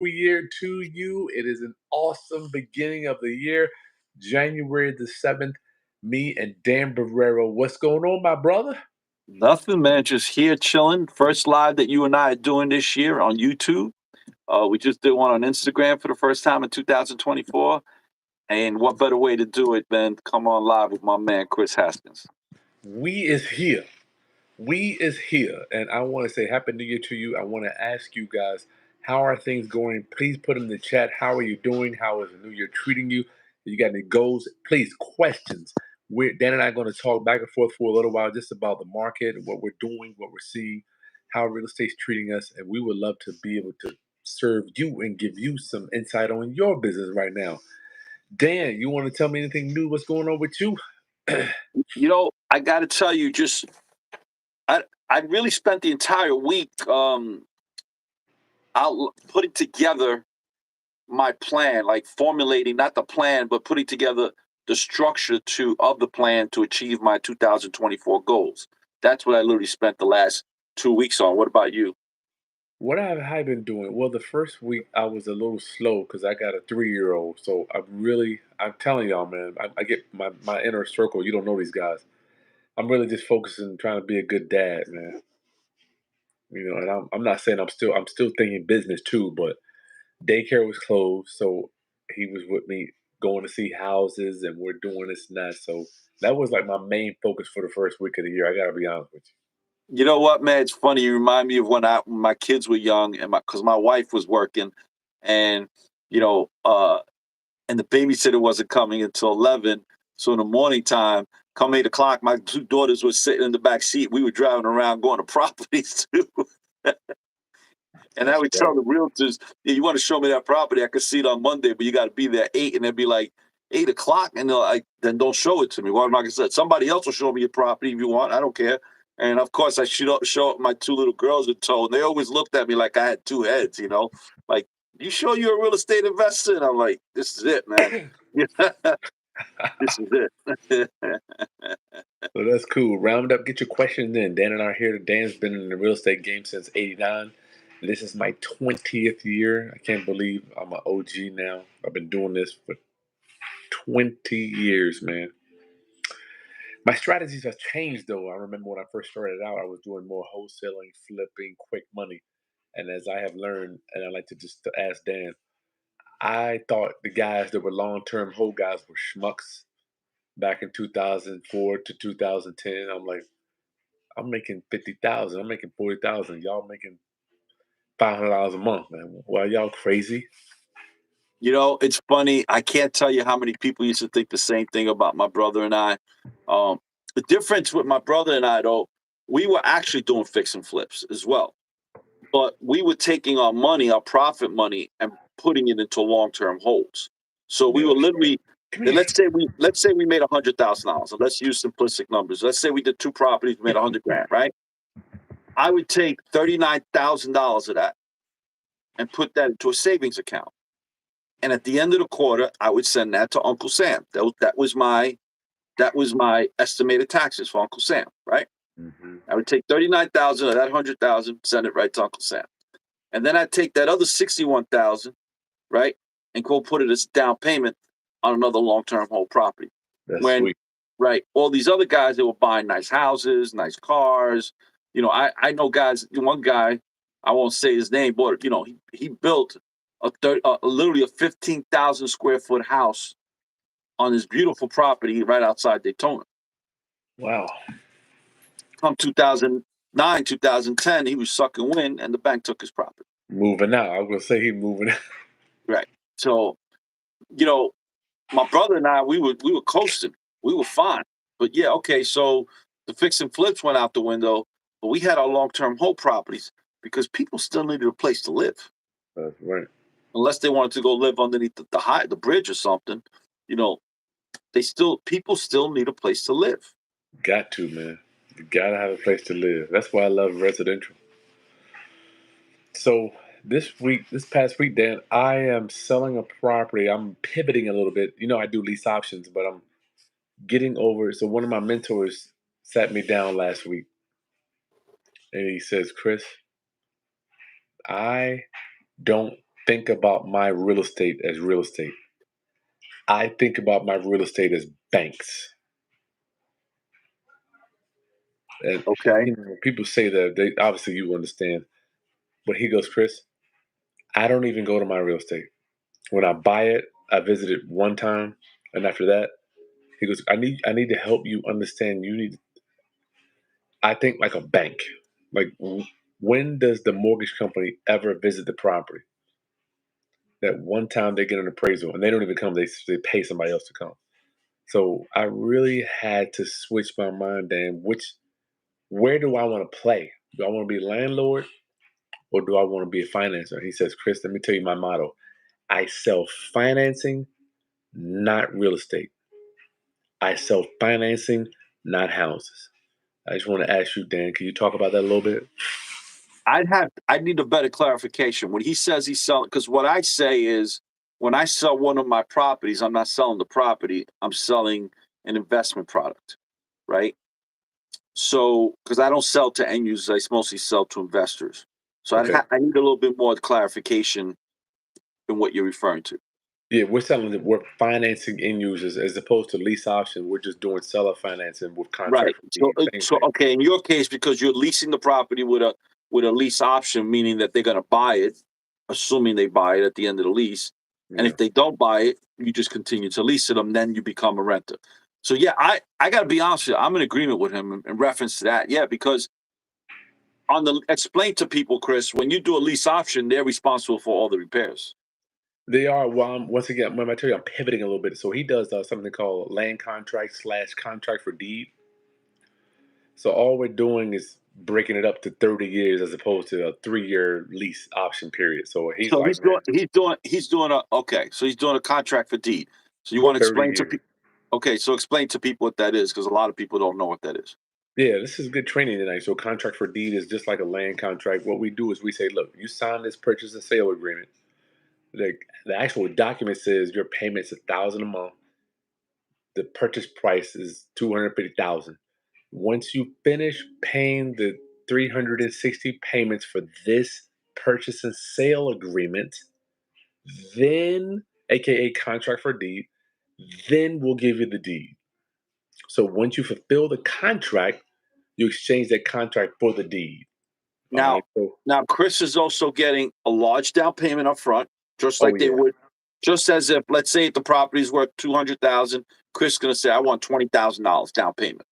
Year to you. It is an awesome beginning of the year, January the 7th. Me and Dan Borrero. What's going on, my brother? Nothing, man. Just here chilling. First live that you and I are doing this year on YouTube. We just did one on Instagram for the first time in 2024. And what better way to do it than come on live with my man Kris Haskins? We is here. We is here. And I want to say Happy New Year to you. I want to ask you guys, how are things going? Please put in the chat. How are you doing? How is the new year treating you? If you got any goals? Please, questions. Dan and I are going to talk back and forth for a little while just about the market, what we're doing, what we're seeing, how real estate's treating us. And we would love to be able to serve you and give you some insight on your business right now. Dan, you want to tell me anything new? What's going on with you? I got to tell you, I I really spent the entire week out putting together my plan, like formulating not the plan, but putting together the structure to of the plan to achieve my 2024 goals. That's what I literally spent the last 2 weeks on. What about you? What have I been doing? Well, the first week I was a little slow because I got a 3-year-old. So I'm telling y'all, man, I get my inner circle. You don't know these guys. I'm really just focusing, trying to be a good dad, man. And I'm not saying I'm still thinking business too, but daycare was closed, so he was with me going to see houses, and we're doing this and that. So that was like my main focus for the first week of the year. I gotta be honest with You know what, man? It's funny. You remind me of when my kids were young, and because my wife was working, and you know, uh, and the babysitter wasn't coming until 11. So in the morning time, come 8 o'clock, my two daughters were sitting in the back seat. We were driving around going to properties too. you. And I That's would right. tell the realtors, yeah, you want to show me that property? I could see it on Monday, but you got to be there at 8. And they'd be like, 8 o'clock? And they're like, then don't show it to me. Well, like I said, somebody else will show me your property if you want. I don't care. And of course, I show up my two little girls in tow. And they always looked at me like I had two heads, like, you sure you're a real estate investor? And I'm like, this is it, man. This is it. So that's cool. Round up, get your questions in. Dan and I are here. Dan's been in the real estate game since '89. This is my 20th year. I can't believe I'm an OG now. I've been doing this for 20 years, man. My strategies have changed though. I remember when I first started out, I was doing more wholesaling, flipping, quick money. And as I have learned, and I like to just to ask Dan, I thought the guys that were long-term hold guys were schmucks back in 2004 to 2010. I'm like, I'm making 50,000. I'm making 40,000. Y'all making $500 a month, man. Why y'all crazy? It's funny. I can't tell you how many people used to think the same thing about my brother and I. Um, the difference with my brother and I, though, we were actually doing fix and flips as well, but we were taking our money, our profit money, and putting it into long-term holds. So we Yeah, were that's right. literally, Come and here. let's say we made $100,000. And let's use simplistic numbers. Let's say we did two properties, we made 100 grand, right? I would take $39,000 of that and put that into a savings account. And at the end of the quarter, I would send that to Uncle Sam. That was my estimated taxes for Uncle Sam, right? Hmm. I would take 39,000 of that 100,000, send it right to Uncle Sam. And then I'd take that other 61,000, right, and go put it as down payment on another long-term hold property. That's When, sweet. right, all these other guys, they were buying nice houses, nice cars. I know guys, one guy, I won't say his name, but he built literally a 15,000 square foot house on this beautiful property right outside Daytona. Wow. Come 2009, 2010, he was sucking wind, and the bank took his property. Moving out. I was gonna say he moving out. Right. So, you know, my brother and I, we were coasting. We were fine. But yeah, okay, so the fix and flips went out the window, but we had our long-term hold properties because people still needed a place to live. That's right. Unless they wanted to go live underneath the bridge or something, you know, people still need a place to live. Got to, man. You gotta have a place to live. That's why I love residential. So this past week, Dan, I am selling a property. I'm pivoting a little bit. I do lease options, but I'm getting over. So one of my mentors sat me down last week, and he says, "Kris, I don't think about my real estate as real estate. I think about my real estate as banks. And Okay. when people say that, they obviously you understand. But he goes, Kris, I don't even go to my real estate. When I buy it, I visit it one time, and after that, he goes, I need to help you understand. You need. I think like a bank. Like when does the mortgage company ever visit the property? That one time they get an appraisal and they don't even come. They pay somebody else to come. So I really had to switch my mind, Dan. Where do I want to play? Do I want to be a landlord or do I want to be a financer? He says, Kris, let me tell you my motto. I sell financing, not real estate. I sell financing, not houses. I just want to ask you, Dan, can you talk about that a little bit? I need a better clarification. When he says he's selling, because what I say is when I sell one of my properties, I'm not selling the property, I'm selling an investment product, right? So, because I don't sell to end users, I mostly sell to investors. So Okay. I need a little bit more clarification in what you're referring to. Yeah, we're financing end users as opposed to lease option. We're just doing seller financing with Right. contract for So, deed. Same so thing. okay, in your case, because you're leasing the property with a lease option, meaning that they're going to buy it, assuming they buy it at the end of the lease, and Yeah. if they don't buy it, you just continue to lease it them. Then you become a renter. So yeah, I got to be honest with you, I'm in agreement with him in reference to that. Yeah, because on the explain to people, Kris, when you do a lease option, they're responsible for all the repairs. They are. Well, once again, when I tell you, I'm pivoting a little bit. So he does something called land contract slash contract for deed. So all we're doing is breaking it up to 30 years as opposed to a 3-year lease option period. So he's So like, man, he's doing a okay. So he's doing a contract for deed. So you want to 30 explain to years. people? Okay, so explain to people what that is because a lot of people don't know what that is. Yeah, this is good training tonight. So contract for deed is just like a land contract. What we do is we say, look, you sign this purchase and sale agreement. The actual document says your payment's 1,000 a month. The purchase price is 250,000. Once you finish paying the 360 payments for this purchase and sale agreement, then aka contract for deed, then we'll give you the deed. So once you fulfill the contract, you exchange that contract for the deed. All Now, right. So, now Chris is also getting a large down payment up front, just oh like they yeah, would, just as if let's say if the property is worth 200,000, Chris is going to say I want $20,000 down payment,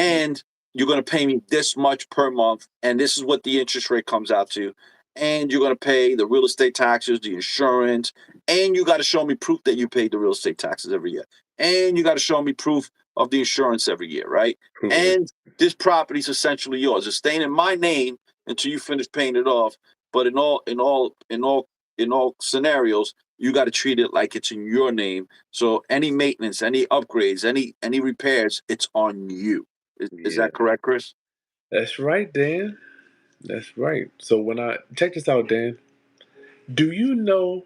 yeah, and you're going to pay me this much per month, and this is what the interest rate comes out to, and you're going to pay the real estate taxes, the insurance, and you got to show me proof that you paid the real estate taxes every year, and you got to show me proof of the insurance every year, right? prove of it. And this property is essentially yours. It's staying in my name until you finish paying it off. But in all scenarios, you got to treat it like it's in your name. So any maintenance, any upgrades, any repairs, it's on you. Is Yeah, that correct, Chris? that's right, Dan. That's right. So when I check this out, Dan, do you know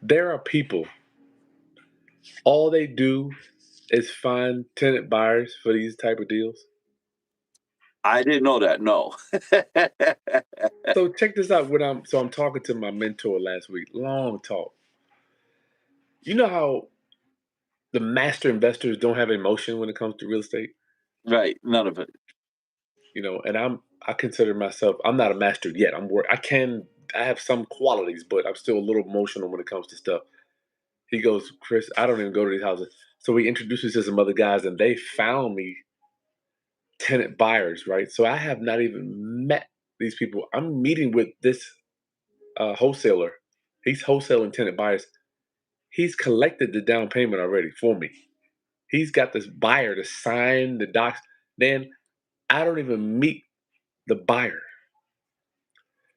there are people all they do is find tenant buyers for these type of deals? I didn't know that. No. So check this out. I'm talking to my mentor last week. Long talk. You know how the master investors don't have emotion when it comes to real estate? Right. None of it. And I consider myself, I'm not a master yet. I have some qualities, but I'm still a little emotional when it comes to stuff. He goes, Kris, I don't even go to these houses. So he introduces to some other guys and they found me tenant buyers, right? So I have not even met these people. I'm meeting with this wholesaler. He's wholesaling tenant buyers. He's collected the down payment already for me. He's got this buyer to sign the docs. Then I don't even meet the buyer.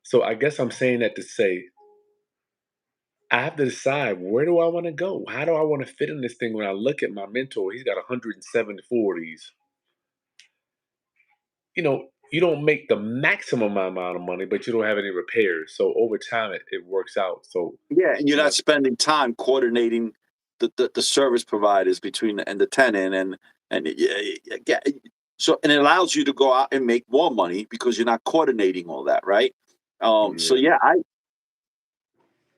So I guess I'm saying that to say I have to decide where do I want to go? How do I want to fit in this thing when I look at my mentor? He's got 174 of these. You don't make the maximum amount of money, but you don't have any repairs. So over time, it works out. So, Yeah, and you're my, not spending time coordinating the service providers between and the tenant and yeah. So and it allows you to go out and make more money because you're not coordinating all that, right? So yeah, yeah,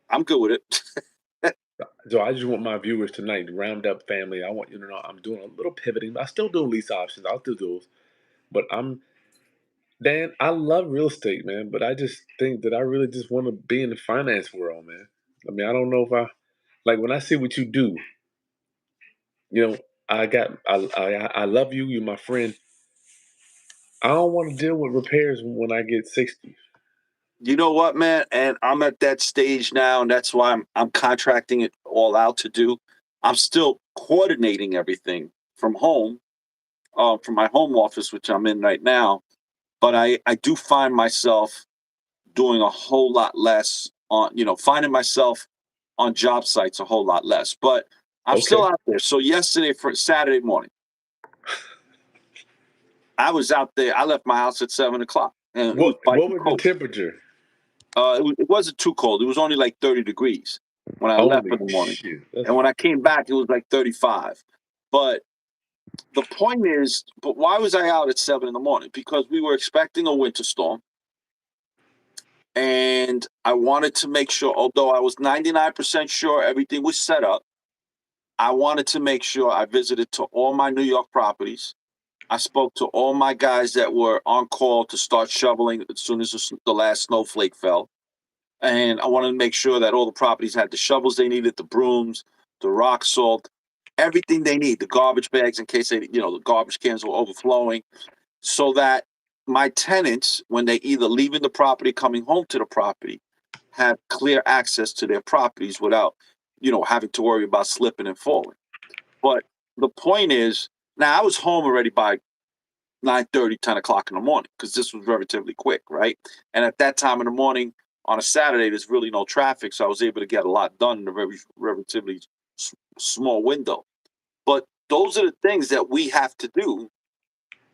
I'm good with it. So I just want my viewers tonight, round up family. I want you to know I'm doing a little pivoting. I still do lease options. I'll do those, but Dan. I love real estate, man. But I just think that I really just want to be in the finance world, man. I mean, I don't know if I like when I see what you do. You know, I love you. You're my friend. I don't want to deal with repairs when I get 60. You know what, man? And I'm at that stage now, and that's why I'm contracting it all out to do. I'm still coordinating everything from home, from my home office, which I'm in right now. But I do find myself doing a whole lot less on, finding myself on job sites a whole lot less. But I'm still Okay. out there. So yesterday for Saturday morning, I was out there. I left my house at 7 o'clock, and it was What biting was the cold. temperature? It wasn't too cold. It was only like 30 degrees when I left in Holy the morning. shit. And when I came back, it was like 35. But the point is, but why was I out at 7 in the morning? Because we were expecting a winter storm. And I wanted to make sure, although I was 99% sure everything was set up, I wanted to make sure I visited to all my New York properties. I spoke to all my guys that were on call to start shoveling as soon as the last snowflake fell. And I wanted to make sure that all the properties had the shovels they needed, the brooms, the rock salt, everything they need, the garbage bags in case the garbage cans were overflowing, so that my tenants, when they either leaving the property, coming home to the property, have clear access to their properties without, having to worry about slipping and falling. But the point is, now I was home already by 9:30, 10 o'clock in the morning, because this was relatively quick, right? And at that time in the morning on a Saturday, there's really no traffic, so I was able to get a lot done in a very relatively small window. But those are the things that we have to do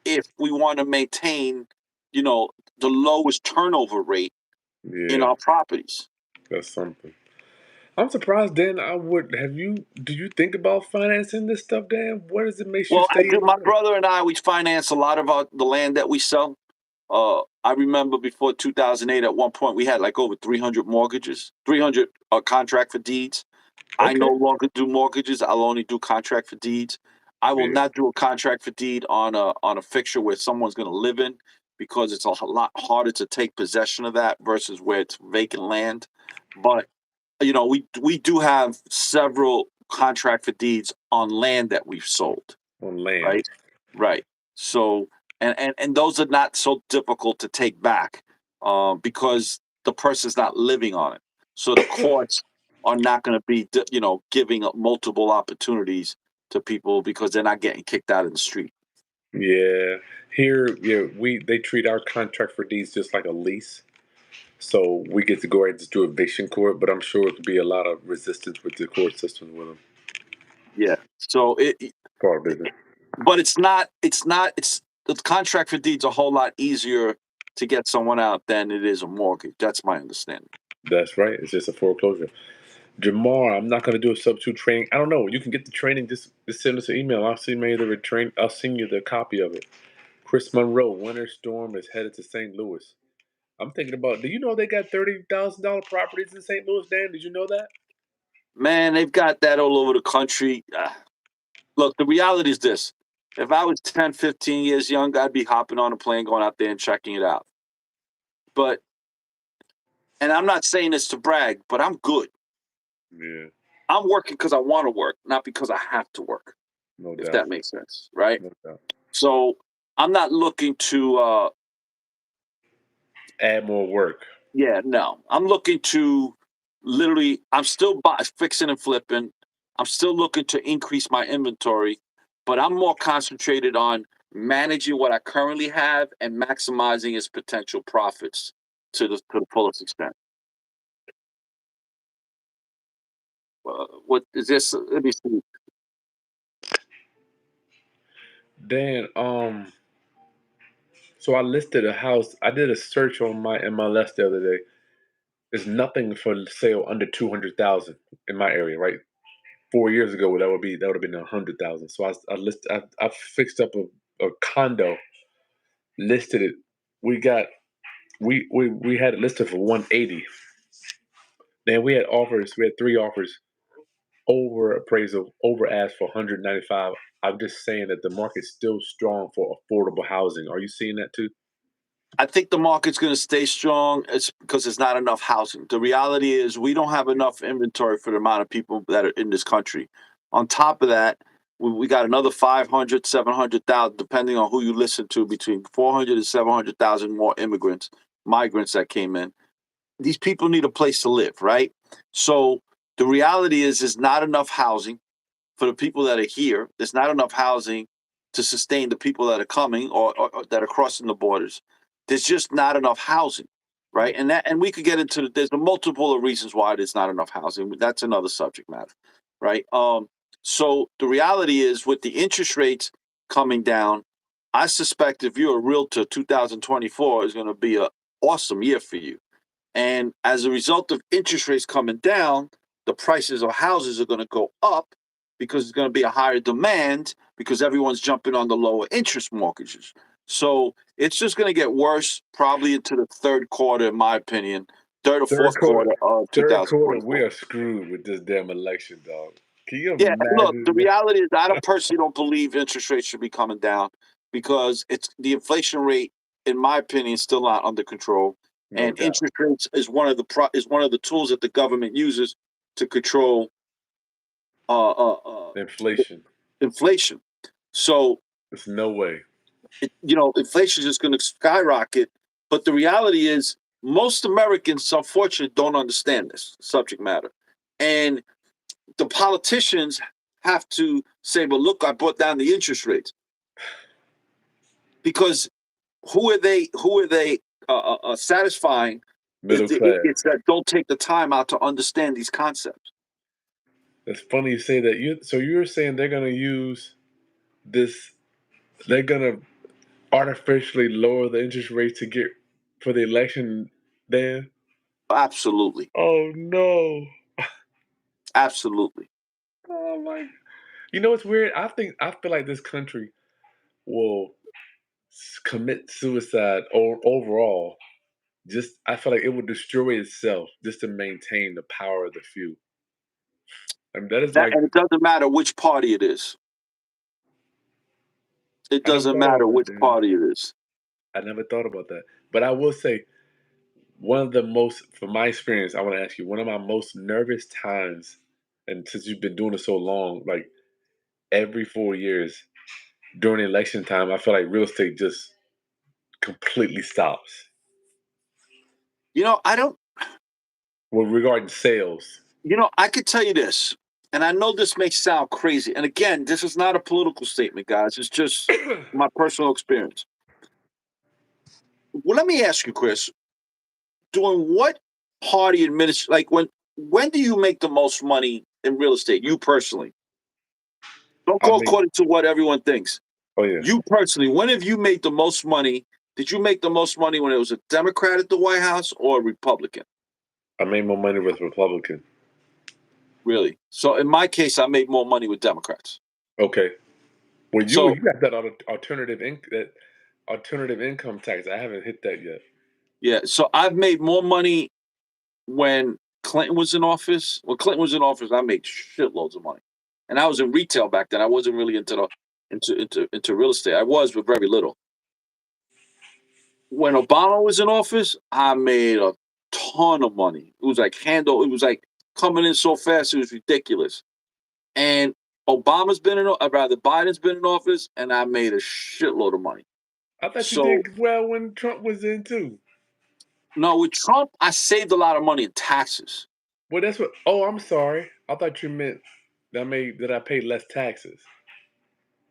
if we want to maintain, you know, the lowest turnover rate in Yeah, our properties. that's something. I'm surprised, Dan. Do you think about financing this stuff, Dan? What does it make you Well, I stay do. in the My rent? brother and I, we finance a lot of the land that we sell. I remember before 2008, at one point, we had like over 300 mortgages, 300 contract for deeds. I no Okay. longer do mortgages. I'll only do contract for deeds. I will Yeah. not do a contract for deed on a fixture where someone's going to live in, because it's a lot harder to take possession of that versus where it's vacant land. But we do have several contract for deeds on land that we've sold. On land. Right. Right. So, and those are not so difficult to take back, because the person's not living on it. So the courts are not going to be, giving up multiple opportunities to people because they're not getting kicked out in the street. Yeah. Here, yeah, they treat our contract for deeds just like a lease. So we get to go ahead and just do eviction court, but I'm sure it could be a lot of resistance with the court systems with them. Yeah. So Part of business. but it's not. It's the contract for deeds a whole lot easier to get someone out than it is a mortgage. That's my understanding. That's right. It's just a foreclosure. Jamar, I'm not going to do a substitute training. I don't know. You can get the training. Just send us an email. I'll send you the train. I'll send you the copy of it. Chris Monroe, winter storm is headed to St. Louis. I'm thinking about. Do you know they got $30,000 properties in St. Louis, Dan? Did you know that? Man, they've got that all over the country. Look, the reality is this. If I was 10, 15 years young, I'd be hopping on a plane, going out there and checking it out. But, and I'm not saying this to brag, but I'm good. Yeah, I'm working because I want to work, not because I have to work, no if doubt. that makes sense. Right. No doubt. So I'm not looking to, Add more work. yeah, no, I'm looking to literally, I'm still fixing and flipping. I'm still looking to increase my inventory, but I'm more concentrated on managing what I currently have and maximizing its potential profits to the fullest extent. What is this? Let me see. Dan, so I listed a house. I did a search on my MLS the other day. There's nothing for sale under 200,000 in my area, right? 4 years ago, that would have been 100,000. So I fixed up a condo, listed it. We got we had it listed for 180. Then we had offers. We had 3 offers over appraisal, over ask for 195. I'm just saying that the market's still strong for affordable housing. Are you seeing that too? I think the market's going to stay strong. It's because there's not enough housing. The reality is we don't have enough inventory for the amount of people that are in this country. On top of that, we got another 500, 700,000, depending on who you listen to, between 400 and 700,000 more migrants that came in. These people need a place to live, right? So the reality is there's not enough housing for the people that are here. There's not enough housing to sustain the people that are coming or that are crossing the borders. There's just not enough housing, right? And we could get into there's a multiple of reasons why there's not enough housing. That's another subject matter, right? So the reality is with the interest rates coming down, I suspect if you're a realtor, 2024 is going to be an awesome year for you. And as a result of interest rates coming down, the prices of houses are going to go up because there's going to be a higher demand because everyone's jumping on the lower interest mortgages. So it's just going to get worse probably into the third quarter, in my opinion, third or Third fourth quarter, quarter of third quarter, we 2024. are screwed with this damn election, dog. Can you Yeah, look, the imagine that? reality is I don't personally don't believe interest rates should be coming down because it's the inflation rate, in my opinion, is still not under control. No And doubt. interest rates is one of the tools that the government uses to control uh, uh, uh, Inflation. inflation. So There's no way. inflation is just going to skyrocket. But the reality is, most Americans, unfortunately, don't understand this subject matter, and the politicians have to say, "Well, look, I brought down the interest rates," because who are they? Who are they satisfying? Is Middle the class. idiots that don't take the time out to understand these concepts. It's funny you say that. So you're saying they're gonna use this? They're gonna artificially lower the interest rate to get for the election, Dan? Absolutely, Oh no! absolutely. Oh my! You know what's weird? I feel like this country will commit suicide overall. Just I feel like it would destroy itself just to maintain the power of the few. I mean, that is That my. and it doesn't matter which party it is. It I never doesn't thought about matter that, which Dan. party it is. I never thought about that. But I will say, one of the most, from my experience, I want to ask you, one of my most nervous times, and since you've been doing it so long, like every 4 years during election time, I feel like real estate just completely stops. I don't. Well, regarding sales, I could tell you this, and I know this may sound crazy. And again, this is not a political statement, guys. It's just my personal experience. Well, let me ask you, Chris, during what party administration, like when do you make the most money in real estate? You personally. Don't I go make. according to what everyone thinks. Oh yeah, You personally, when have you made the most money? Did you make the most money when it was a Democrat at the White House or a Republican? I made more money with Republican. Really? So in my case, I made more money with Democrats. Okay. Well, you So you got that alternative income tax. I haven't hit that yet. yeah, so I've made more money when Clinton was in office. When Clinton was in office, I made shitloads of money, and I was in retail back then. I wasn't really into real estate. I was, but very little. When Obama was in office, I made a ton of money. It was like It was like coming in so fast, it was ridiculous. And rather Biden's been in office, and I made a shitload of money. I thought you So did well when Trump was in too. no, with Trump, I saved a lot of money in taxes. Well, that's what. Oh, I'm sorry. I thought you meant that I paid less taxes.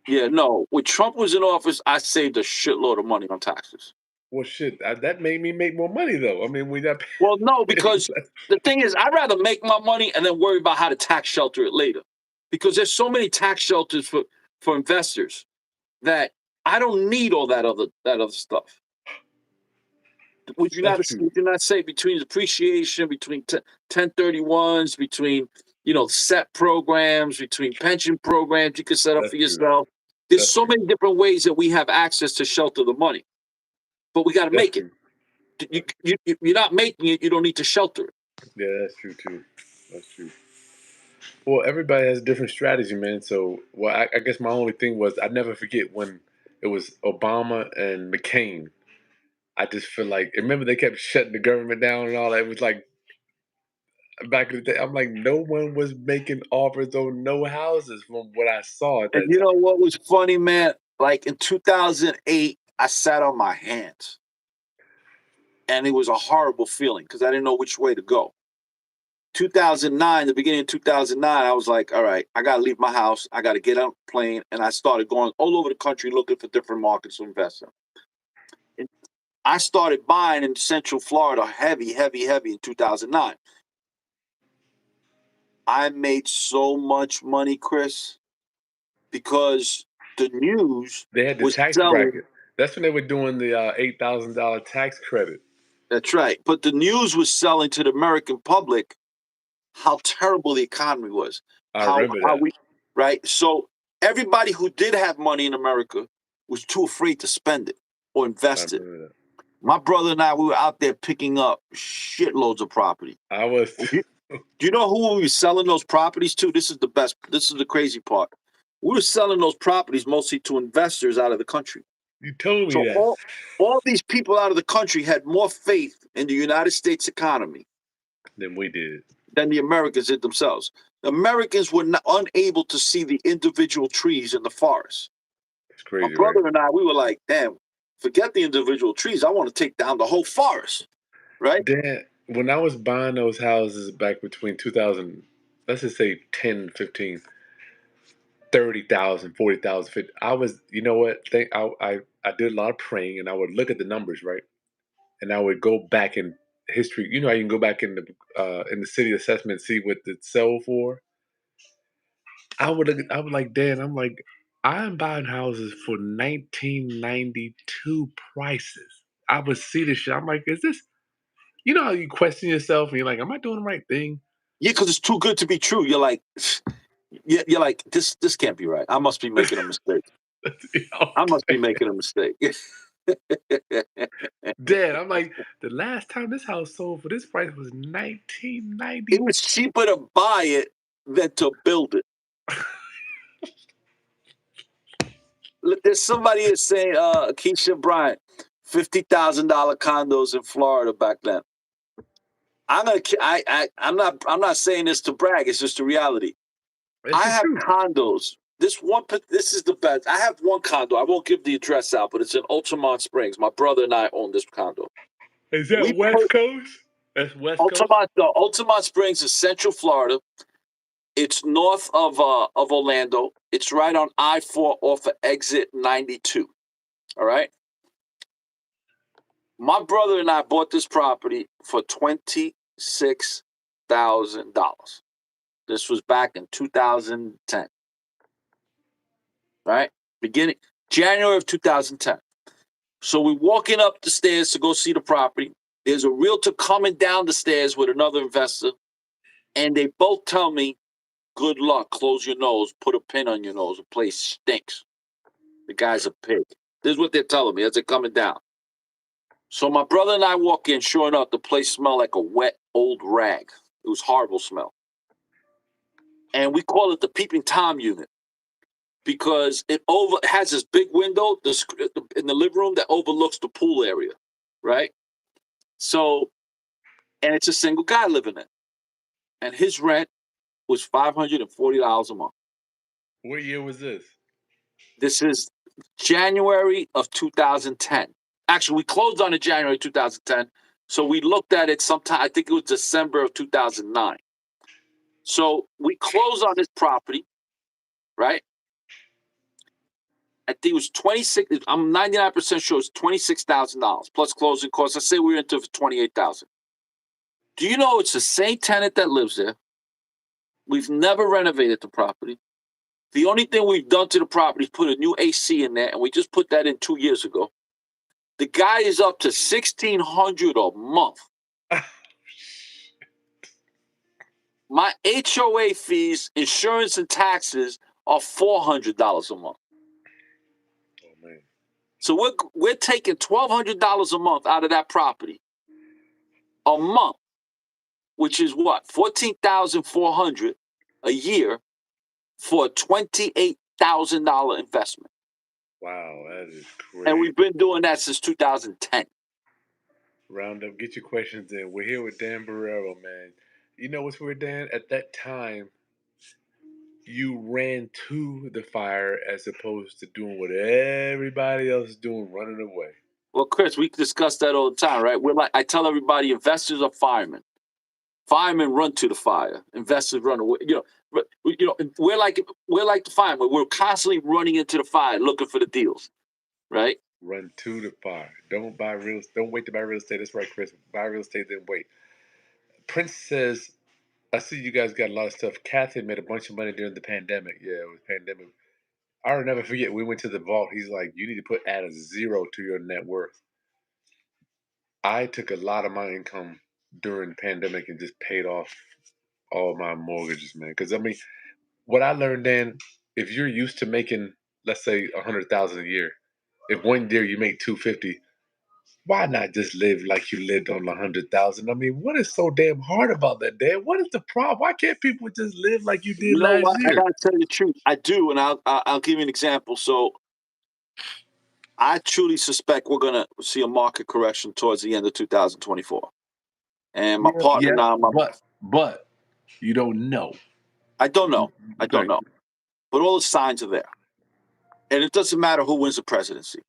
Yeah, no. When Trump was in office, I saved a shitload of money on taxes. Well, shit, that made me make more money though. I mean, we got Well, no, paid because less. the thing is, I'd rather make my money and then worry about how to tax shelter it later. Because there's so many tax shelters for investors that I don't need all that other stuff. Would you That's not true. would you not say between depreciation, between 1031s, between set programs, between pension programs you can set up That's for true. yourself? There's That's so true. many different ways that we have access to shelter the money, but we got to That's make it. true. You're not making it. You don't need to shelter it. Yeah, that's true too. That's true. Well, everybody has a different strategy, man. So, well, I guess my only thing was I never forget when it was Obama and McCain. I just feel like remember they kept shutting the government down and all that. It was like back in the day. I'm like, no one was making offers on no houses from what I saw at And that you time. know what was funny, man? Like in 2008, I sat on my hands, and it was a horrible feeling because I didn't know which way to go. 2009, the beginning of 2009, I was like, all right, I got to leave my house. I got to get on a plane. And I started going all over the country looking for different markets to invest in. And I started buying in Central Florida heavy, heavy, heavy in 2009. I made so much money, Kris, because the news They had the was tax selling. bracket. That's when they were doing the $8,000 tax credit. That's right. But the news was selling to the American public how terrible the economy was, I how remember how that. we right. So everybody who did have money in America was too afraid to spend it or I invest it. remember that. My brother and I, we were out there picking up shitloads of property. I was. And do you know who we were selling those properties to? This is the best. This is the crazy part. We were selling those properties mostly to investors out of the country. You told me So that. all these people out of the country had more faith in the United States economy Then we did. than the Americans did themselves. The Americans were not, unable to see the individual trees in the forest. It's My crazy, right? brother and I, we were like, damn, forget the individual trees. I want to take down the whole forest, right? Dad, when I was buying those houses back between 2000, let's just say 10, 15, 30,000, 40,000, 50, I was, you know what? I did a lot of praying and I would look at the numbers, right? And I would go back in history. You know how you can go back in the city assessment and see what it sold for? I would like, Dan, I'm like, I'm buying houses for 1992 prices. I would see this shit. I'm like, is this, you know how you question yourself and you're like, am I doing the right thing? Yeah, because it's too good to be true. You're like, you're like, this can't be right. I must be making a mistake. I must be making a mistake. Dad, I'm like, the last time this house sold for this price was It 1990. was cheaper to buy it than to build it. There's somebody that's saying, Keisha Bryant, $50,000 condos in Florida back then. I'm not saying this to brag. It's just a reality. It's I the have truth. condos. This is the best. I have one condo. I won't give the address out, but it's in Altamont Springs. My brother and I own this condo. Is We that West put Coast? That's West Coast? Altamont Springs is Central Florida. It's north of Orlando. It's right on I-4 off of exit 92. All right. My brother and I bought this property for $26,000. This was back in 2010. Right? Beginning January of 2010. So we're walking up the stairs to go see the property. There's a realtor coming down the stairs with another investor, and they both tell me, good luck, close your nose, put a pin on your nose, the place stinks. The guy's a pig. This is what they're telling me as they're coming down. So my brother and I walk in, sure enough, the place smelled like a wet old rag. It was horrible smell. And we call it the peeping Tom unit because it has this big window in the living room that overlooks the pool area, right? So, and it's a single guy living in, and his rent was $540 a month. What year was this? This is January of 2010. Actually, we closed on it January 2010, so we looked at it sometime. I think it was December of 2009. So we closed on this property, right? I think it was 26. I'm 99% sure it's $26,000 plus closing costs. I say we were into it for 28,000. Do you know it's the same tenant that lives there? We've never renovated the property. The only thing we've done to the property is put a new AC in there, and we just put that in 2 years ago. The guy is up to $1,600 a month. My HOA fees, insurance, and taxes are $400 a month. Oh man. So we're taking $1,200 a month out of that property a month. which is what? $14,400 a year for a $28,000 investment. Wow, that is And crazy. we've been doing that since 2010. Round up, get your questions in. We're here with Dan Borrero, man. You know what's weird, Dan? At that time, you ran to the fire as opposed to doing what everybody else is doing, running away. Well, Kris, we discuss that all the time, right? We're like, I tell everybody, investors are firemen. Firemen run to the fire. Investors run away. We're like the firemen. We're constantly running into the fire, looking for the deals, right? Run to the fire. Don't wait to buy real estate. That's right, Kris. Buy real estate, then wait. Prince says, I see you guys got a lot of stuff. Kathy made a bunch of money during the pandemic. Yeah, it was pandemic. I'll never forget. We went to the vault. He's like, you need to add a zero to your net worth. I took a lot of my income during the pandemic and just paid off all my mortgages, man. Because I mean, what I learned then, if you're used to making, let's say, 100,000 a year, if one year you make 250, why not just live like you lived on 100,000? I mean, what is so damn hard about that, Dan? What is the problem? Why can't people just live like you did You know last what? I year? gotta tell you the truth. I do, and I'll give you an example. So I truly suspect we're gonna see a market correction towards the end of 2024. And my partner Yeah, now, but you don't know. I don't know. I don't Okay. know. But all the signs are there. And it doesn't matter who wins the presidency.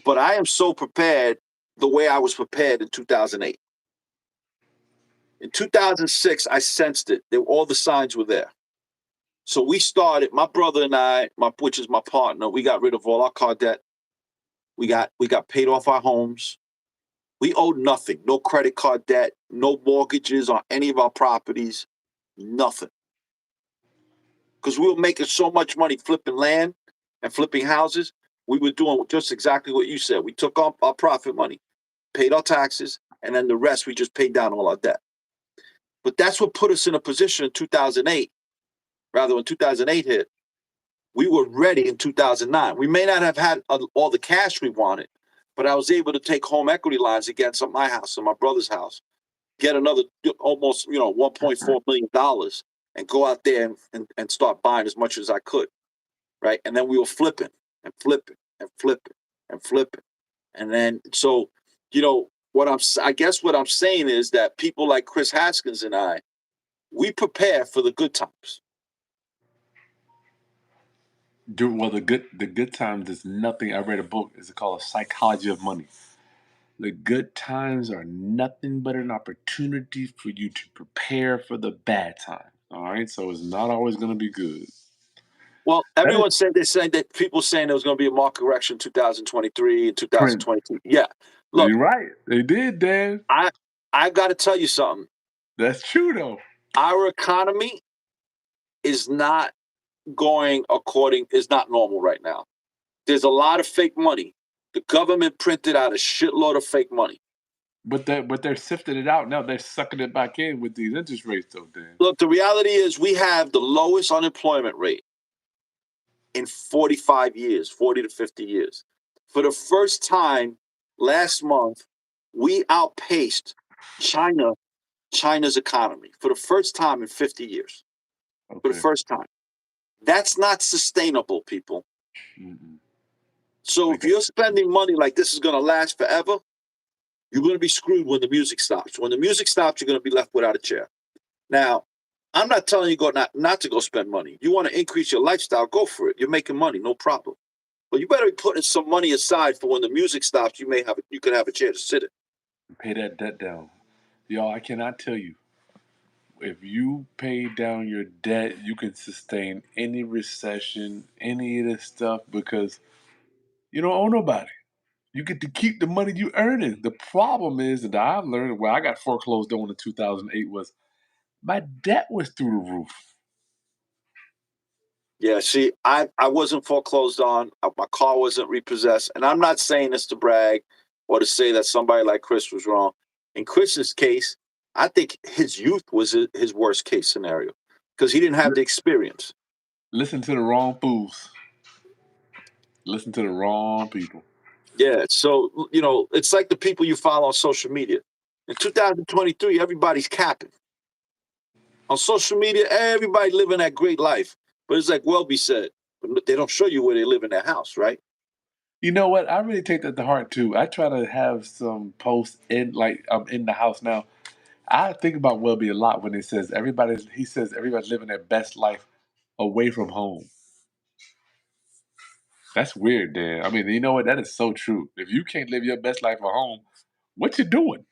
But I am so prepared the way I was prepared in 2008. In 2006, I sensed it. All the signs were there. So we started, my brother and I, which is my partner, we got rid of all our car debt. We got paid off our homes. We owed nothing. No credit card debt, no mortgages on any of our properties, nothing. Because we were making so much money flipping land and flipping houses. We were doing just exactly what you said. We took up our profit money, paid our taxes, and then the rest we just paid down all our debt. But that's what put us in a position in 2008. Rather, when 2008 hit, we were ready in 2009. We may not have had all the cash we wanted, but I was able to take home equity lines against my house and my brother's house, get another almost $1.4 million, and go out there and start buying as much as I could, right? And then we were flipping and flipping and flipping and flipping, and then so I guess what I'm saying is that people like Kris Haskins and I, we prepare for the good times. Well, the good times is nothing. I read a book. It's called Psychology of Money. The good times are nothing but an opportunity for you to prepare for the bad times. All right, so it's not always going to be good. Well, everyone said they're saying that people saying there was going to be a market correction in 2023 and 2022. Yeah, look, you're right. They did, Dan. I got to tell you something. That's true, though. Our economy is not is not normal right now. There's a lot of fake money. The government printed out a shitload of fake money. But they're sifting it out now. They're sucking it back in with these interest rates, though, Dan. Look, the reality is we have the lowest unemployment rate in 45 years, 40 to 50 years. For the first time last month, we outpaced China's economy for the first time in 50 years. Okay. For the first time. That's not sustainable, people. Mm-mm. So if you're spending money like this is going to last forever, you're going to be screwed when the music stops. When the music stops, you're going to be left without a chair. Now, I'm not telling you not to go spend money. You want to increase your lifestyle, go for it. You're making money, no problem. But you better be putting some money aside for when the music stops, you could have a chair to sit in. Pay that debt down. Y'all, I cannot tell you. If you pay down your debt, you can sustain any recession, any of this stuff, because you don't owe nobody. You get to keep the money you earning. The problem is that I've learned where I got foreclosed on in 2008 was my debt was through the roof. Yeah, see, I wasn't foreclosed on. My car wasn't repossessed. And I'm not saying this to brag or to say that somebody like Kris was wrong. In Kris's case, I think his youth was his worst case scenario because he didn't have the experience. Listen to the wrong fools. Listen to the wrong people. Yeah, so, it's like the people you follow on social media. In 2023, everybody's capping. On social media, everybody living that great life. But it's like Welby said, they don't show you where they live in their house, right? You know what? I really take that to heart too. I try to have some posts in like I'm in the house now. I think about Welby a lot when he says everybody's living their best life away from home. That's weird, Dan. I mean, you know what? That is so true. If you can't live your best life at home, what you doing?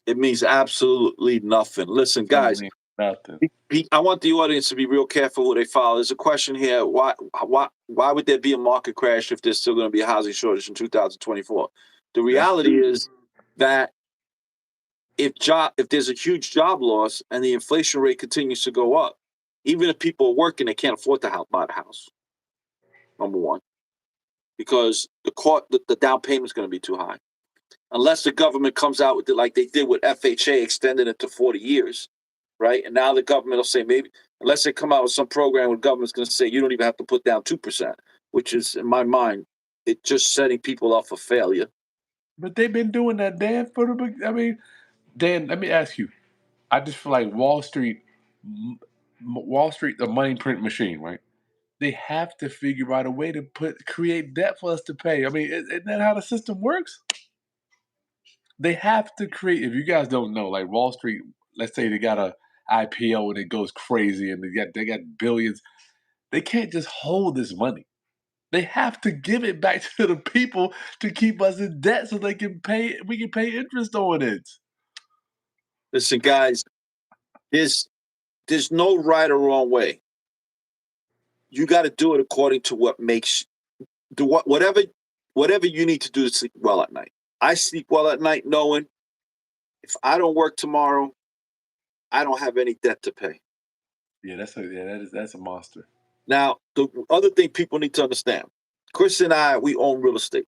It means absolutely nothing. Listen, Don't guys, mean nothing. I want the audience to be real careful what they follow. There's a question here: why would there be a market crash if there's still going to be a housing shortage in 2024? The That's reality is that if there's a huge job loss and the inflation rate continues to go up, even if people are working, they can't afford to buy the house. Number one, because the down payment is going to be too high, unless the government comes out with it like they did with FHA, extending it to 40 years, right? And now the government will say maybe, unless they come out with some program where the government's going to say you don't even have to put down 2%, which is, in my mind, it's just setting people up for failure. But they've been doing that, Dan. I mean, Dan. Let me ask you. I just feel like Wall Street, the money print machine, right? They have to figure out a way to create debt for us to pay. I mean, isn't that how the system works? They have to create. If you guys don't know, like Wall Street, let's say they got a IPO and it goes crazy, and they got billions. They can't just hold this money. They have to give it back to the people to keep us in debt so they can pay. We can pay interest on it. Listen, guys, there's no right or wrong way. You got to do it according to what makes do whatever you need to do to sleep well at night. I sleep well at night knowing if I don't work tomorrow, I don't have any debt to pay. Yeah, that's a monster. Now, the other thing people need to understand, Kris and I, we own real estate.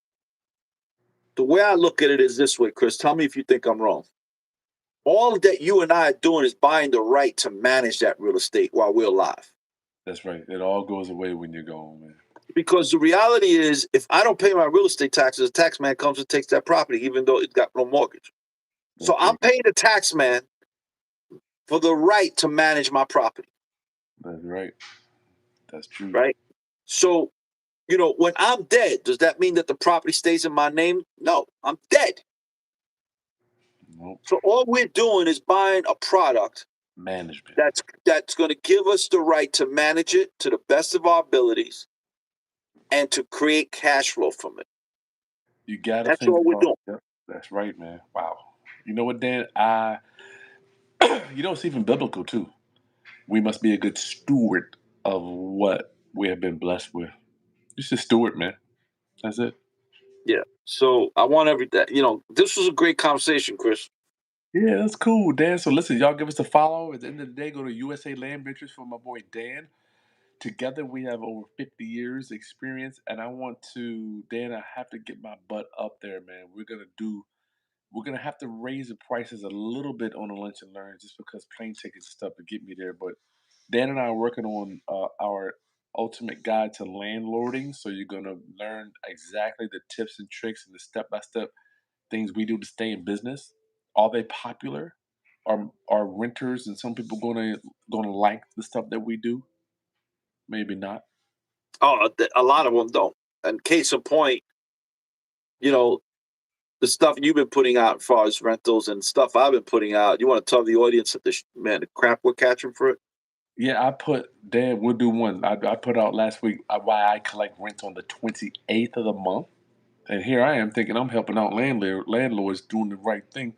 The way I look at it is this way, Kris. Tell me if you think I'm wrong. All that you and I are doing is buying the right to manage that real estate while we're alive. That's right. It all goes away when you're gone, man. Because the reality is, if I don't pay my real estate taxes, the tax man comes and takes that property, even though it's got no mortgage. So That's I'm right. paying the tax man for the right to manage my property. That's right. That's true. Right. So, when I'm dead, does that mean that the property stays in my name? No, I'm dead. Nope. So all we're doing is buying a product Management. that's going to give us the right to manage it to the best of our abilities and to create cash flow from it. You gotta That's think all we're about. doing. Yep, that's right, man. Wow. You know what, Dan? It's even biblical too. We must be a good steward of what we have been blessed with. Just a steward, man. That's it. Yeah. So I want this was a great conversation, Kris. Yeah, that's cool, Dan. So listen, y'all give us a follow. At the end of the day, go to USA Land Ventures for my boy Dan. Together we have over 50 years experience, and Dan, I have to get my butt up there, man. We're gonna have to raise the prices a little bit on the lunch and learn just because plane tickets and stuff to get me there. But Dan and I are working on our ultimate guide to landlording. So you're gonna learn exactly the tips and tricks and the step by step things we do to stay in business. Are they popular? Are renters and some people gonna like the stuff that we do? Maybe not. Oh, a lot of them don't. And case in point, you know, the stuff you've been putting out as far as rentals and stuff I've been putting out. You want to tell the audience that the crap we're catching for it? Yeah, Dan, we'll do one. I put out last week why I collect rent on the 28th of the month. And here I am thinking I'm helping out landlords doing the right thing.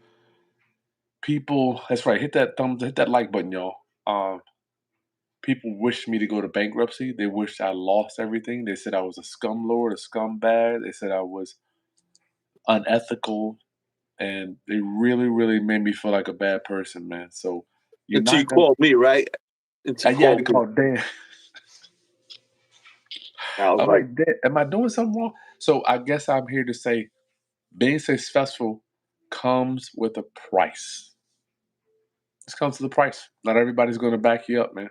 People, that's right. Hit that like button, y'all. People wish me to go to bankruptcy. They wish I lost everything. They said I was a scumlord, a scumbag. They said I was unethical, and they really, really made me feel like a bad person, man. So you're Until you not gonna. called me, right? Until you Yeah, I had called to me. call Dan. I was I'm like, like, Dan, am I doing something wrong? So I guess I'm here to say, being successful comes with a price. This comes to the price. Not everybody's going to back you up, man.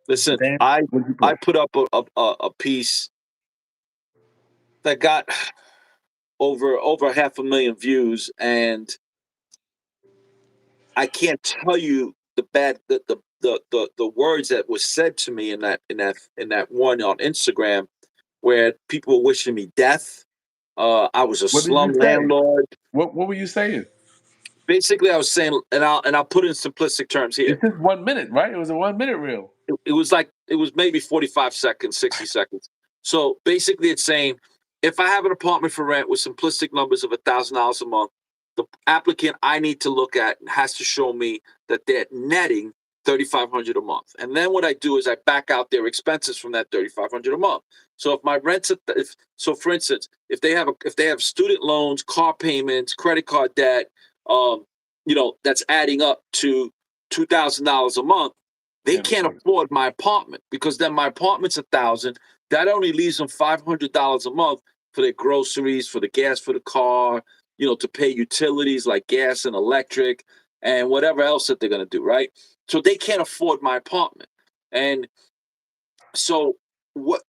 listen, Dan, I what did you I put? put up a piece that got over 500,000 views, and I can't tell you the words that was said to me in that one on Instagram where people were wishing me death. I was a What did slum you say? landlord. What were you saying? Basically, I was saying, and I'll put it in simplistic terms here. It's just 1 minute, right? It was a 1 minute reel. It was maybe 45 seconds, 60 seconds. So basically, it's saying if I have an apartment for rent with simplistic numbers of $1,000 a month, the applicant I need to look at has to show me that they're netting 3,500 a month. And then what I do is I back out their expenses from that 3,500 a month. So if my rent's for instance, if they have student loans, car payments, credit card debt, um, that's adding up to $2,000 a month, they Can't can't afford it. afford my apartment because then my apartment's 1,000. That only leaves them $500 a month for their groceries, for the gas for the car, to pay utilities like gas and electric and whatever else that they're going to do, right? So they can't afford my apartment. And so what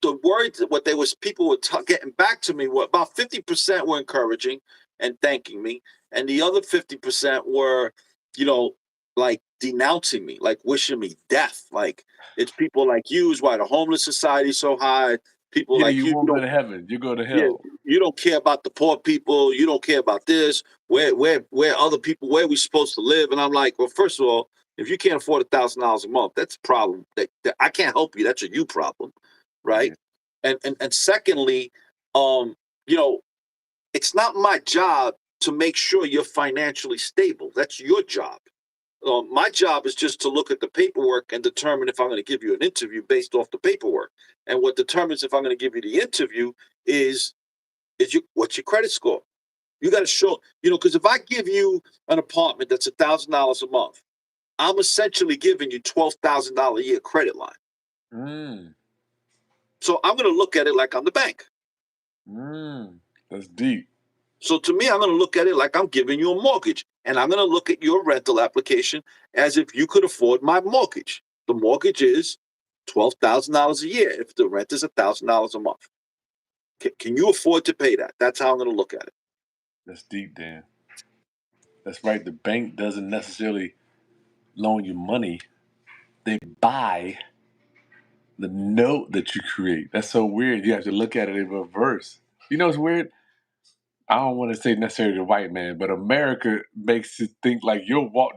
the words, what they was people were getting back to me were about 50% were encouraging and thanking me, and the other 50% were, you know, like denouncing me, like wishing me death. Like it's people like you is why the homeless society is so high. People Yeah, like you you won't go don't, to heaven. You go to yeah, hell. you don't care about the poor people. You don't care about this. Where other people, where we supposed to live? And I'm like, well, first of all, if you can't afford $1,000 a month, that's a problem. That I can't help you. That's a you problem, right? Yeah, And secondly, um, you know, it's not my job to make sure you're financially stable. That's your job. My job is just to look at the paperwork and determine if I'm going to give you an interview based off the paperwork. And what determines if I'm going to give you the interview is what's your credit score. You got to show, because if I give you an apartment that's $1,000 a month, I'm essentially giving you $12,000 a year credit line. mm, So I'm going to look at it like I'm the bank. that's deep. So to me, I'm going to look at it like I'm giving you a mortgage. And I'm going to look at your rental application as if you could afford my mortgage. The mortgage is $12,000 a year if the rent is $1,000 a month. Can you afford to pay that? That's how I'm going to look at it. That's deep, Dan. That's right. The bank doesn't necessarily loan you money. They buy the note that you create. That's so weird. You have to look at it in reverse. You know, it's weird. I don't want to say necessarily the white man, but America makes it think like they want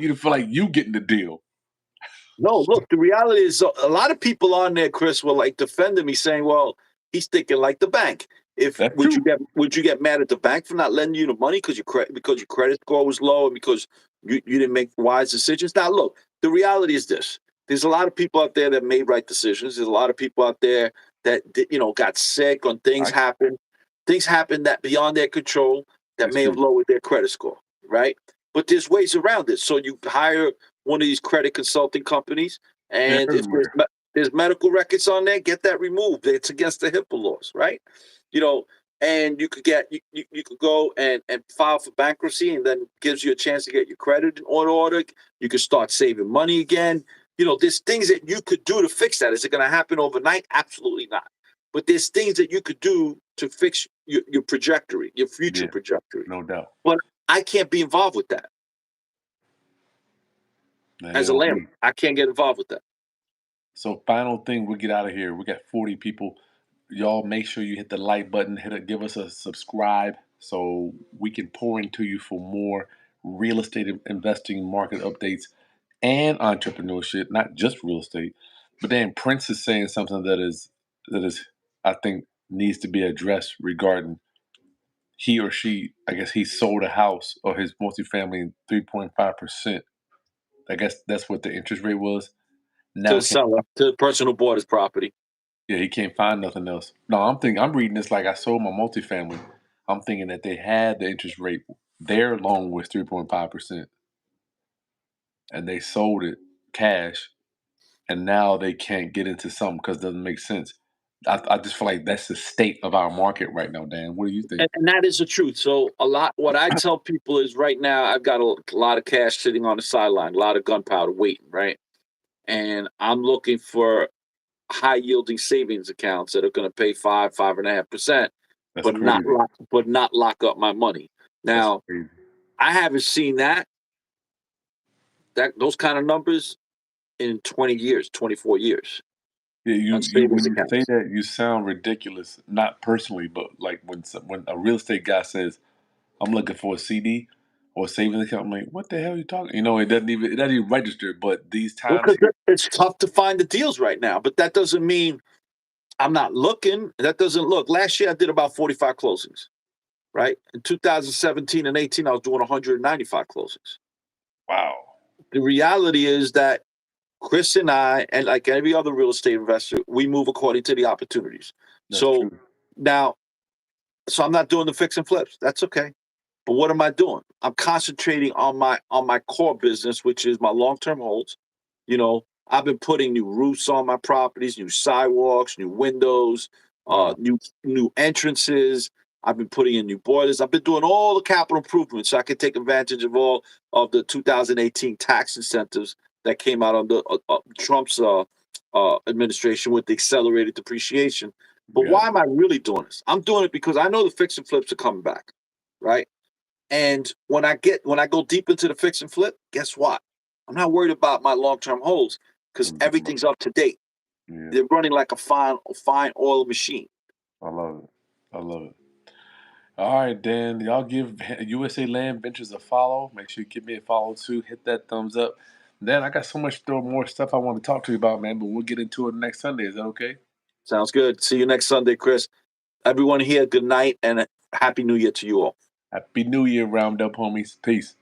you to feel like you getting the deal. No, look, the reality is a lot of people on there, Chris, were like defending me, saying, "Well, he's thinking like the bank. If That's true. would you get mad at the bank for not lending you the money because your credit score was low and because you didn't make wise decisions?" Now, look, the reality is this: there's a lot of people out there that made right decisions. There's a lot of people out there that got sick on I, things happen that beyond their control that it's may have true. lowered their credit score, right? But there's ways around it. So you hire one of these credit consulting companies, They're and if everywhere. there's medical records on there, get that removed. It's against the HIPAA laws, right? You know, and you could you could go and file for bankruptcy, and then gives you a chance to get your credit in order. You could start saving money again. There's things that you could do to fix that. Is it going to happen overnight? Absolutely not. But there's things that you could do to fix your trajectory, your future Yeah, trajectory. no doubt. But I can't be involved with that And they as a want landlord. me. I can't get involved with that. So final thing, we'll get out of here. We got 40 people. Y'all make sure you hit the like button, give us a subscribe so we can pour into you for more real estate investing market updates and entrepreneurship, not just real estate. But then Prince is saying something that is I think needs to be addressed regarding he or she, I guess he sold a house or his multifamily 3.5%. I guess that's what the interest rate was. To Now the seller, to the person who bought his property. yeah, he can't find nothing else. No, I'm reading this like I sold my multifamily. I'm thinking that they had the interest rate. Their loan was 3.5%, and they sold it cash, and now they can't get into something because it doesn't make sense. I just feel like that's the state of our market right now, Dan. What do you think? And that is the truth. So what I tell people is right now I've got a lot of cash sitting on the sideline, a lot of gunpowder waiting, right? And I'm looking for high yielding savings accounts that are going to pay 5.5%, That's but not crazy. lock up my money. That's Now, crazy. I haven't seen those kind of numbers in 20 years, 24 years Yeah, on you when savings you say accounts. that, you sound ridiculous. Not personally, but like when a real estate guy says, "I'm looking for a CD or a savings account," I'm like, "What the hell are you talking?" It doesn't even register. But these Well, times because here, it's tough to find the deals right now, but that doesn't mean I'm not looking. That doesn't look. Last year I did about 45 closings, right? In 2017 and 18, I was doing 195 closings. wow, The reality is that Kris and I, and like every other real estate investor, we move according to the opportunities. that's So true. now, so I'm not doing the fix and flips. That's okay. But what am I doing? I'm concentrating on my core business, which is my long-term holds. I've been putting new roofs on my properties, new sidewalks, new windows, Wow, new entrances. I've been putting in new boilers. I've been doing all the capital improvements so I can take advantage of all of the 2018 tax incentives that came out under Trump's administration with the accelerated depreciation. But yeah, why am I really doing this? I'm doing it because I know the fix and flips are coming back, right? And when I go deep into the fix and flip, guess what? I'm not worried about my long term holds because everything's up to date. yeah. They're running like a fine oil machine. I love it. I love it. All right, Dan. Y'all give USA Land Ventures a follow. Make sure you give me a follow too. Hit that thumbs up. Dan, I got so much more stuff I want to talk to you about, man. But we'll get into it next Sunday. Is that okay? Sounds good. See you next Sunday, Kris. Everyone here, good night and a happy new year to you all. Happy New Year, round up, homies. Peace.